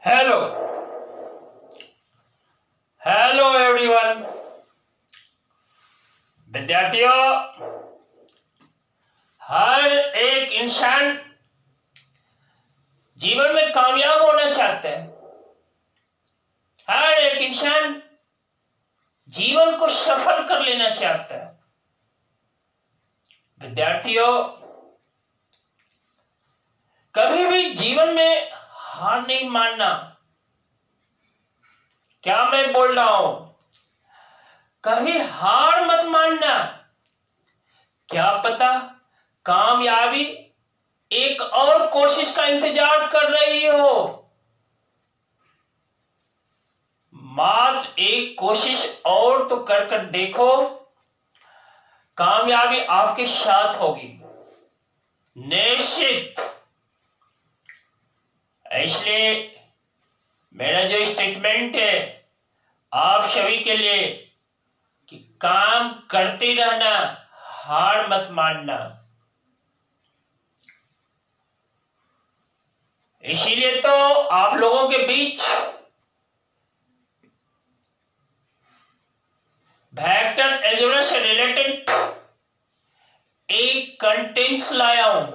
Hello hello everyone. विद्यार्थियों, हर एक इंसान जीवन में कामयाब होना चाहता है। हर एक इंसान जीवन को सफल कर लेना चाहता है। विद्यार्थियों, कभी भी जीवन में हार नहीं मानना। क्या मैं बोल रहा हूं? कभी हार मत मानना। क्या पता कामयाबी एक और कोशिश का इंतजार कर रही हो। मात्र एक कोशिश और तो कर देखो, कामयाबी आपके साथ होगी, निश्चित। इसलिए मेरा जो स्टेटमेंट है आप सभी के लिए कि काम करते रहना, हार मत मानना। इसीलिए तो आप लोगों के बीच वेक्टर अलजेब्रा से रिलेटेड एक कंटेंट्स लाया हूं,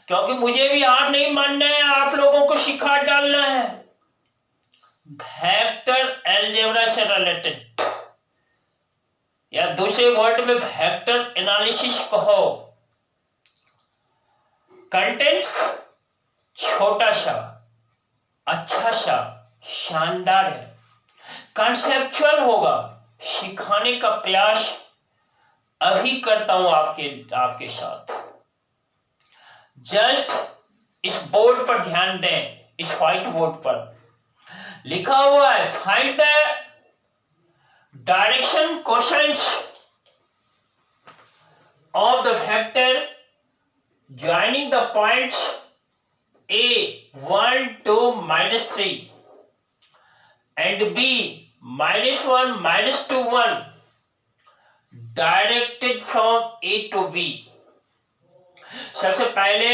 क्योंकि मुझे भी हार नहीं मानना है, आप लोगों को सिखा डालना है। वेक्टर अलजेब्रा से रिलेटेड, या दूसरे वर्ड में वेक्टर एनालिसिस कहो। कंटेंट्स छोटा सा, अच्छा सा, शानदार है, कंसेप्चुअल होगा। सिखाने का प्रयास अभी करता हूं आपके साथ। जस्ट इस बोर्ड पर ध्यान दें, इस व्हाइट बोर्ड पर लिखा हुआ है, find the direction cosines of the vector joining the points A 1 to -3 and B -1 -2 1 directed from A to B। सबसे पहले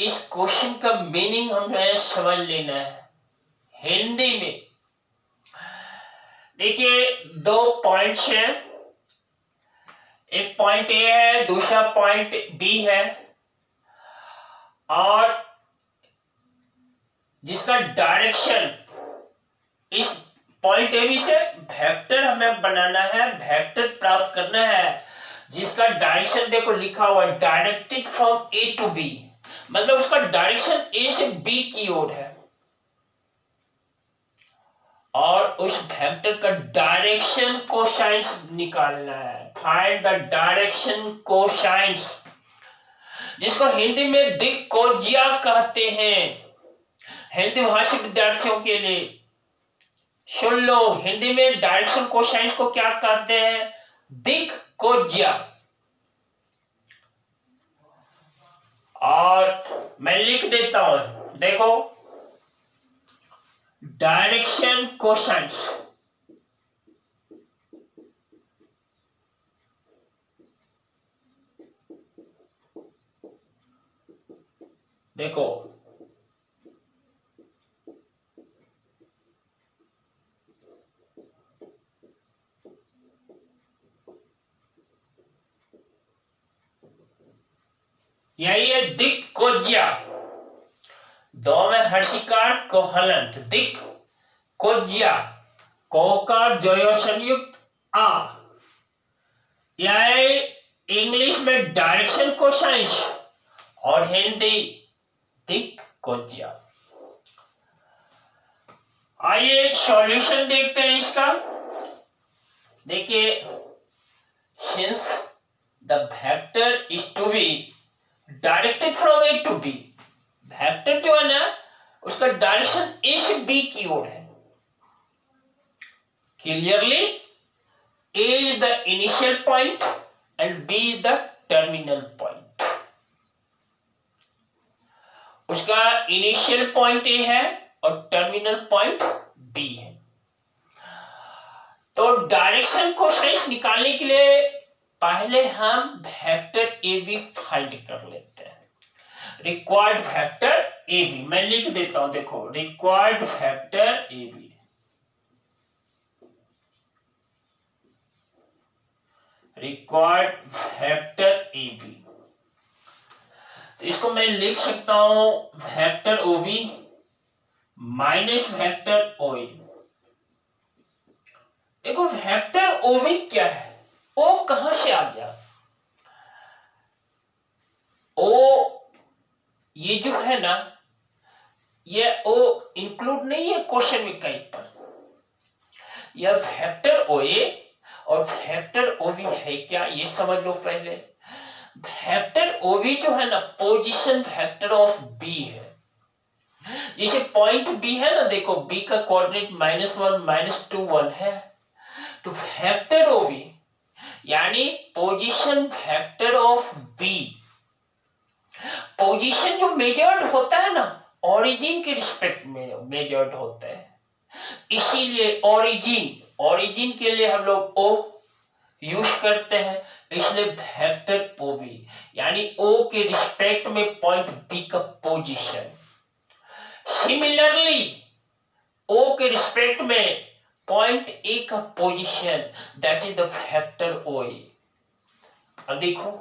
इस क्वेश्चन का मीनिंग हमें समझ लेना है हिंदी में। देखिए, दो पॉइंट्स हैं, एक पॉइंट ए है, दूसरा पॉइंट बी है, और जिसका डायरेक्शन इस पॉइंट ए बी से वेक्टर हमें बनाना है, वेक्टर प्राप्त करना है, जिसका डायरेक्शन देखो लिखा हुआ है, directed from A to B, मतलब उसका डायरेक्शन ए से बी की ओर है। और उस वेक्टर का डायरेक्शन कोसाइंस निकालना है। फाइंड द डायरेक्शन कोसाइंस, जिसको हिंदी में दिक्कोजिया कहते हैं। हिंदी भाषी विद्यार्थियों के लिए सुन लो, हिंदी में डायरेक्शन कोसाइंस को क्या कहते हैं? दिक्कोजिया। और मैं लिख देता हूं, देखो, डायरेक्शन कोसाइंस देखो, यही है दिक्कोजिया। दो में हर्षिकार को हलंत, दिक्कोजिया, कोकार जोयो संयुक्त आ। यह इंग्लिश में डायरेक्शन कोसाइंस और हिंदी दिक्कोजिया। आइए सॉल्यूशन देखते हैं इसका। देखिए, since the vector is to be directed from A to B, vector जो है ना उसका डायरेक्शन ए से बी की ओर है। Clearly A is the initial point and B is the terminal point. उसका इनिशियल पॉइंट ए है और टर्मिनल पॉइंट बी है। तो डायरेक्शन कोसाइंस निकालने के लिए पहले हम वेक्टर ए बी फाइंड कर लेते हैं। रिक्वायर्ड फैक्टर ए बी, मैं लिख देता हूं, देखो required factor A B, required factor A B, तो इसको मैं लिख सकता हूं vector O B minus vector O A. देखो वेक्टर ओ बी क्या है, ओ कहां से आ गया, ओ ये जो है ना, ये ओ इंक्लूड नहीं है क्वेश्चन में कहीं पर, यह वेक्टर ओ ए और वेक्टर ओ बी है क्या, ये समझ लो पहले। वेक्टर ओ बी जो है ना पोजीशन वेक्टर ऑफ बी है, जैसे पॉइंट बी है ना, देखो बी का कोऑर्डिनेट -1 -2 1 है, तो वेक्टर ओ बी यानी position vector of B, position जो मेजर्ड होता है ना ओरिजिन के रिस्पेक्ट में मेजर्ड होता है, इसीलिए ओरिजिन के लिए हम लोग ओ यूज करते हैं, इसलिए वेक्टर ओ बी यानी ओ के रिस्पेक्ट में पॉइंट बी का पोजीशन। सिमिलरली ओ के रिस्पेक्ट में पॉइंट ए का position, that is the vector O A. अब देखो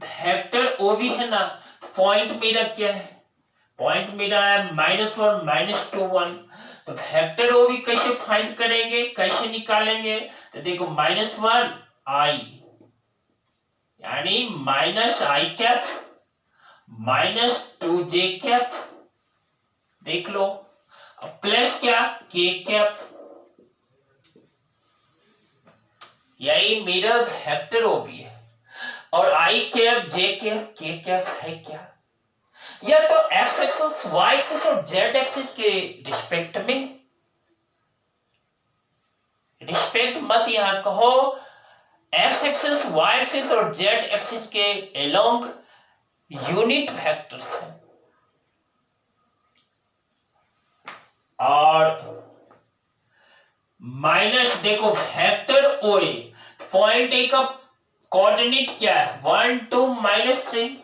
वेक्टर ओ बी है ना, पॉइंट मेरा क्या है, पॉइंट मेरा है -1 -2 1, तो वेक्टर ओ बी कैसे फाइंड करेंगे, कैसे निकालेंगे, तो देखो -1 आई यानी -i कैप -2j कैप, देख लो, अब प्लस क्या k कैप, यही मेरा वेक्टर ओ बी है, और i cap j cap k cap है क्या, या तो x एक्सिस y एक्सिस और z एक्सिस के रिस्पेक्ट में, रिस्पेक्ट मत यहां कहो, x एक्सिस y एक्सिस और z एक्सिस के अलोंग यूनिट वेक्टर्स हैं। और माइनस देखो vector O A, point A का कोऑर्डिनेट क्या है 1 2 -3,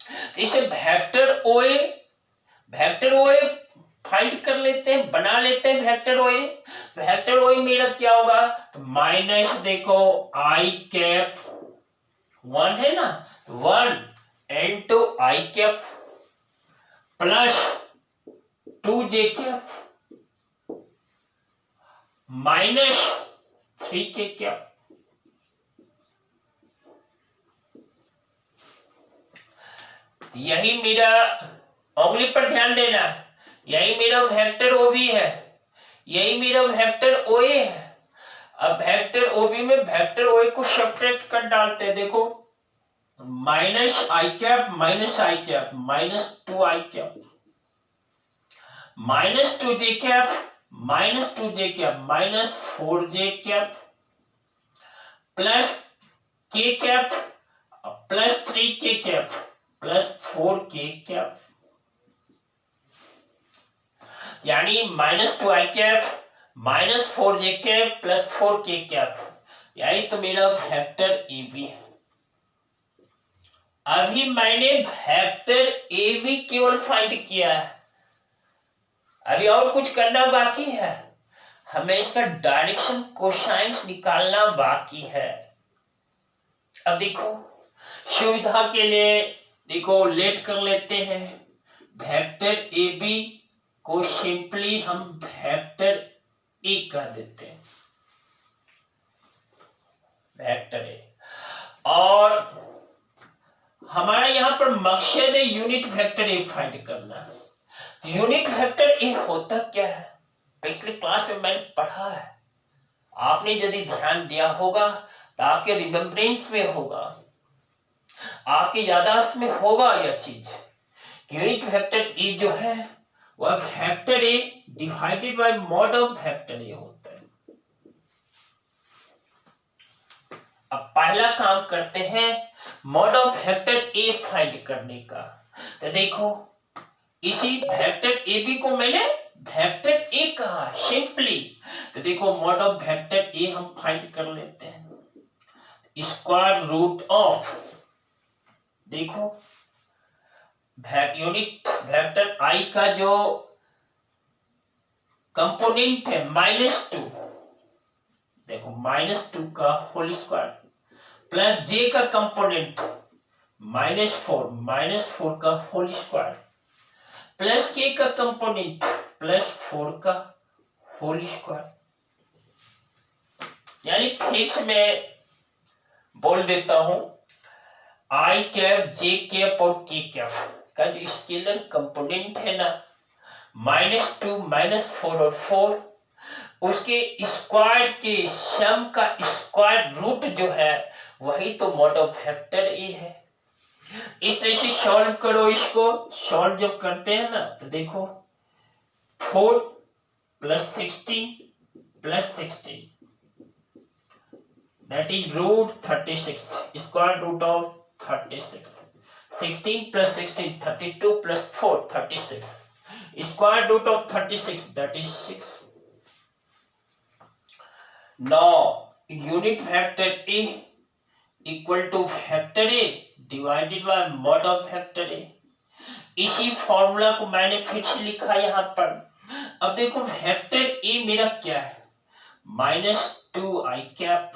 तो इसे वेक्टर ओ ए फाइंड कर लेते हैं, बना लेते हैं वेक्टर ओ ए। वेक्टर ओ ए मेरा क्या होगा, तो माइनस देखो आई कैप 1 है ना, 1 into I cap plus 2j cap -3k cap, यही मेरा, उंगली पर ध्यान देना, यही मेरा वेक्टर ओ बी है, यही मेरा वेक्टर ओ ए है। अब वेक्टर ओ बी में वेक्टर ओ ए को सब्ट्रैक्ट कर डालते हैं, देखो -i cap -i cap -2i cap -2j cap -2j cap -4j cap plus k cap plus 3k cap plus 4k cap, यानी -2i cap -4j cap plus 4k cap, यही तो मेरा vector A B है। अभी मैंने vector A B केवल find किया है, अभी और कुछ करना बाकी है, हमें इसका डायरेक्शन कोसाइंस निकालना बाकी है। अब देखो सुविधा के लिए देखो लेट कर लेते हैं, वेक्टर ए बी को सिंपली हम वेक्टर ए कह देते हैं, वेक्टर ए, और हमारा यहां पर मकसद है यूनिट वेक्टर ए फाइंड करना। यूनिट वेक्टर ए होता क्या है, पिछले क्लास में मैंने पढ़ा है, आपने यदि ध्यान दिया होगा तो आपके रिमेम्बरेंस में होगा, आपके याददाश्त में होगा यह चीज। यूनिट वेक्टर ए जो है वह vector A divided by mod of vector A होता है। अब पहला काम करते हैं mod of vector A find करने का, तो देखो इसी वेक्टर ए बी को मैंने वेक्टर ए कहा सिंपली, तो देखो मॉड ऑफ वेक्टर ए हम फाइंड कर लेते हैं, स्क्वायर रूट ऑफ, देखो यूनिट वेक्टर आई का जो कंपोनेंट है -2, देखो -2 का होल स्क्वायर प्लस जे का कंपोनेंट -4 का होल स्क्वायर प्लस के का कंपोनेंट +4 का होल स्क्वायर। यानी फिर से मैं बोल देता हूं, आई कैप, जे कैप और के कैप का जो स्केलर कंपोनेंट है ना, -2, -4 और 4, उसके स्क्वायर के सम का स्क्वायर रूट जो है वही तो मॉड ऑफ वेक्टर ए है। इस तरह से सॉल्व करो, इसको सॉल्व जब करते हैं ना तो देखो 4 + 16 + 16 that is √36, square root of 36, 16 + 16 32 + 4 36, square root of 36 that is 6. Now unit vector A equal to vector A divided by mod of vector A. इसी फॉर्मूला को मैंने फिर से लिखा यहाँ पर। अब देखो वेक्टर ए मेरा क्या है, -2i cap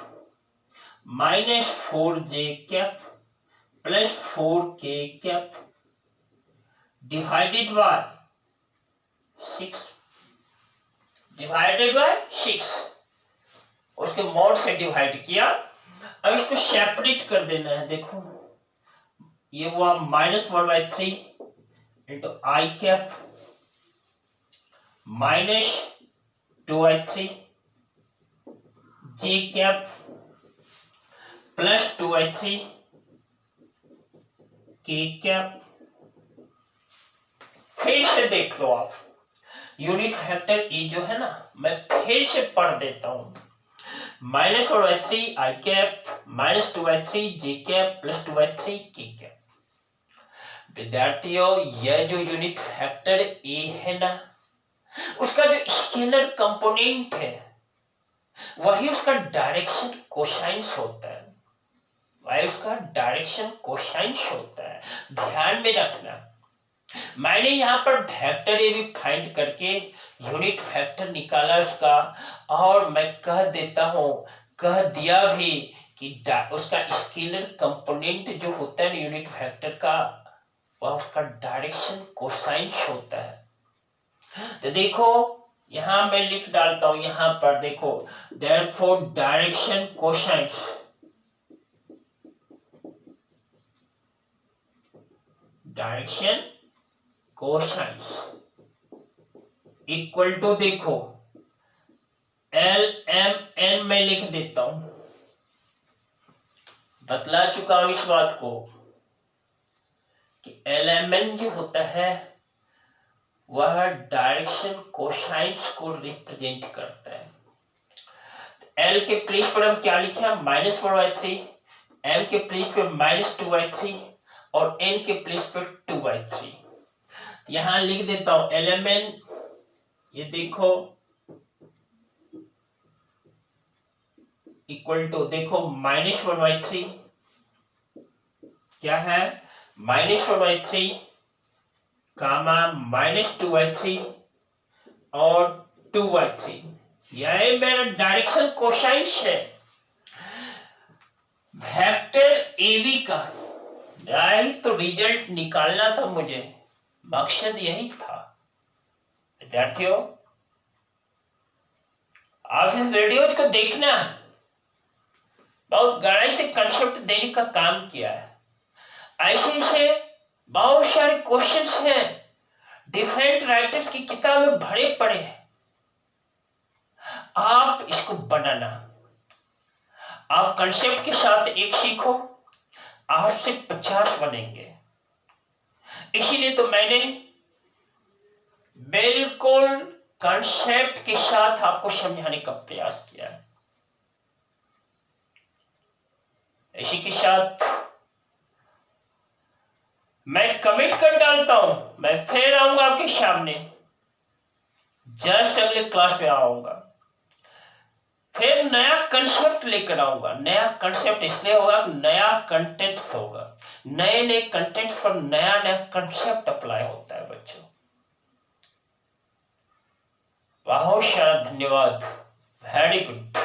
-4j cap +4k cap divided by 6 उसके मॉड से डिवाइड किया। अब इसको सेपरेट कर देना है। देखो ये हुआ -1/3 इंटू आई कैप -2/3 जे कैप +2/3 के कैप। फिर से देख लो आप, यूनिट वेक्टर ए जो है ना, मैं फिर से पढ़ देता हूं, -1/3 आई कैप -2/3 जे कैप +2/3 के कैप। विद्यार्थियों, यह जो यूनिट वेक्टर ए है ना, उसका जो स्केलर कंपोनेंट है वही उसका डायरेक्शन कोसाइंस होता है, ध्यान में रखना। मैंने यहाँ पर वेक्टर ए भी फाइंड करके यूनिट वेक्टर निकाला उसका, और मैं कह दिया भी कि उसका स्केलर कंपोनेंट जो होता है यूनिट वेक्टर का, वह उसका डायरेक्शन कोसाइंस होता है। तो देखो यहां मैं लिख डालता हूं, यहां पर देखो, therefore direction cosines equal to, देखो LMN में लिख देता हूं, बतला चुका हूं इस बात को कि LMN जो होता है वह डायरेक्शन कोसाइंस को रिप्रेजेंट करता है। L के प्लेस पर हम क्या लिखे, -1/3, M के प्लेस पर -2/3 और N के प्लेस पर 2/3। यहां लिख देता हूं LMN, ये देखो इक्वल टू, देखो -1/3 क्या है, -1/3 कामा -2/3 और 2/3, यह मेरा डायरेक्शन कोसाइंस है वेक्टर एबी का। यही तो रिजल्ट निकालना था मुझे, मकसद यही था। विद्यार्थियों, आप इस वीडियो को देखना, बहुत गहराई से कंसेप्ट देने का काम किया है। ऐसे बहुत सारे क्वेश्चंस हैं, डिफरेंट राइटर्स की किताब में भरे पड़े हैं। आप इसको बनाना, आप कंसेप्ट के साथ एक सीखो, 8 से 50 बनेंगे। इसीलिए तो मैंने बिल्कुल कंसेप्ट के साथ आपको समझाने का प्रयास किया है। इसी के साथ मैं कमिट कर डालता हूं, मैं फिर आऊंगा आपके सामने, जस्ट अगले क्लास में आऊंगा। फिर नया कंसेप्ट लेकर आऊंगा। नया कंसेप्ट इसलिए होगा कि नया कंटेंट्स होगा, नए नए कंटेंट्स पर नया नया कंसेप्ट अप्लाई होता है बच्चों। बहुत सारा धन्यवाद। Very good.